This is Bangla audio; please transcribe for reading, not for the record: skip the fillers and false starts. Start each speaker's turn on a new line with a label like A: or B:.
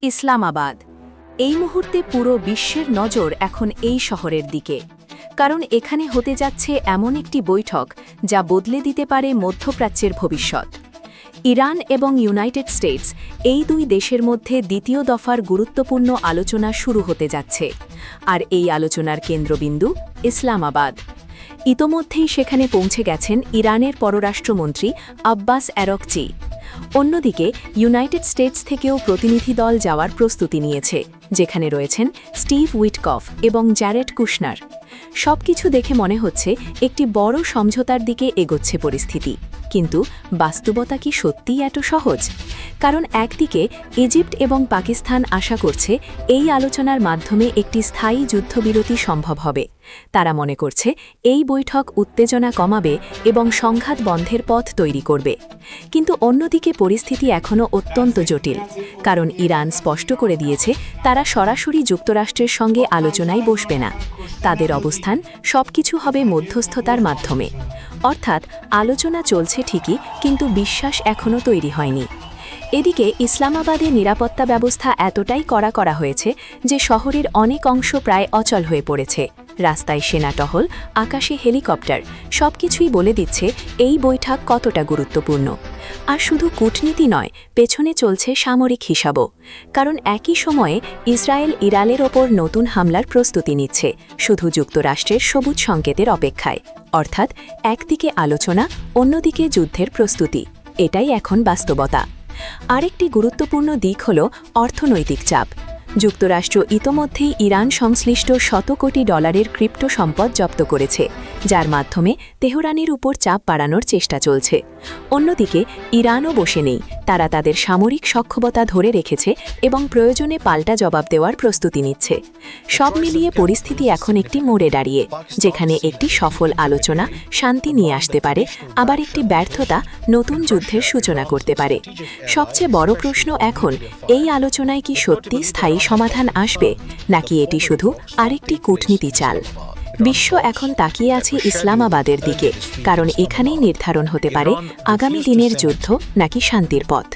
A: ইসলামাবাদ। এই মুহূর্তে পুরো বিশ্বের নজর এখন এই শহরের দিকে, কারণ এখানে হতে যাচ্ছে এমন একটি বৈঠক যা বদলে দিতে পারে মধ্যপ্রাচ্যের ভবিষ্যৎ। ইরান এবং ইউনাইটেড স্টেটস এই দুই দেশের মধ্যে দ্বিতীয় দফার গুরুত্বপূর্ণ আলোচনা শুরু হতে যাচ্ছে, আর এই আলোচনার কেন্দ্রবিন্দু ইসলামাবাদ। ইতোমধ্যেই সেখানে পৌঁছে গেছেন ইরানের পররাষ্ট্রমন্ত্রী আব্বাস আরাগচি। অন্যদিকে ইউনাইটেড স্টেটস থেকেও প্রতিনিধি দল যাওয়ার প্রস্তুতি নিয়েছে, যেখানে রয়েছেন স্টিভ উইটকফ এবং জ্যারেড কুশনার। সবকিছু দেখে মনে হচ্ছে একটি বড় সমঝোতার দিকে এগোচ্ছে পরিস্থিতি, কিন্তু বাস্তবতা কি সত্যিই এত সহজ? কারণ একদিকে ইজিপ্ট এবং পাকিস্তান আশা করছে এই আলোচনার মাধ্যমে একটি স্থায়ী যুদ্ধবিরতি সম্ভব হবে। তারা মনে করছে এই বৈঠক উত্তেজনা কমাবে এবং সংঘাত বন্ধের পথ তৈরি করবে। কিন্তু অন্যদিকে পরিস্থিতি এখনও অত্যন্ত জটিল, কারণ ইরান স্পষ্ট করে দিয়েছে তারা সরাসরি যুক্তরাষ্ট্রের সঙ্গে আলোচনায় বসবে না। তাদের অবস্থান সবকিছু হবে মধ্যস্থতার মাধ্যমে। অর্থাৎ আলোচনা চলছে ঠিকই, কিন্তু বিশ্বাস এখনও তৈরি হয়নি। এদিকে ইসলামাবাদে নিরাপত্তা ব্যবস্থা এতটাই কড়া করা হয়েছে যে শহরের অনেক অংশ প্রায় অচল হয়ে পড়েছে। রাস্তায় সেনা টহল, আকাশে হেলিকপ্টার, সবকিছুই বলে দিচ্ছে এই বৈঠক কতটা গুরুত্বপূর্ণ। আর শুধু কূটনীতি নয়, পেছনে চলছে সামরিক হিসাবও। কারণ একই সময়ে ইসরায়েল ইরানের ওপর নতুন হামলার প্রস্তুতি নিচ্ছে, শুধু যুক্তরাষ্ট্রের সবুজ সংকেতের অপেক্ষায়। অর্থাৎ একদিকে আলোচনা, অন্যদিকে যুদ্ধের প্রস্তুতি। এটাই এখন বাস্তবতা। আরেকটি গুরুত্বপূর্ণ দিক হল অর্থনৈতিক চাপ। যুক্তরাষ্ট্র ইতোমধ্যেই ইরান সংশ্লিষ্ট $100 কোটি ক্রিপ্টো সম্পদ জব্দ করেছে, যার মাধ্যমে তেহরানের উপর চাপ বাড়ানোর চেষ্টা চলছে। অন্যদিকে ইরানও বসে নেই, তারা তাদের সামরিক সক্ষমতা ধরে রেখেছে এবং প্রয়োজনে পাল্টা জবাব দেওয়ার প্রস্তুতি নিচ্ছে। সব মিলিয়ে পরিস্থিতি এখন একটি মোড়ে দাঁড়িয়ে, যেখানে একটি সফল আলোচনা শান্তি নিয়ে আসতে পারে, আবার একটি ব্যর্থতা নতুন যুদ্ধের সূচনা করতে পারে। সবচেয়ে বড় প্রশ্ন এখন, এই আলোচনায় কি সত্যি স্থায়ী সমাধান আসবে, নাকি এটি শুধু আরেকটি কূটনীতি চাল? বিশ্ব এখন তাকিয়ে আছে ইসলামাবাদের দিকে, কারণ এখানেই নির্ধারণ হতে পারে আগামী দিনের যুদ্ধ নাকি শান্তির পথ।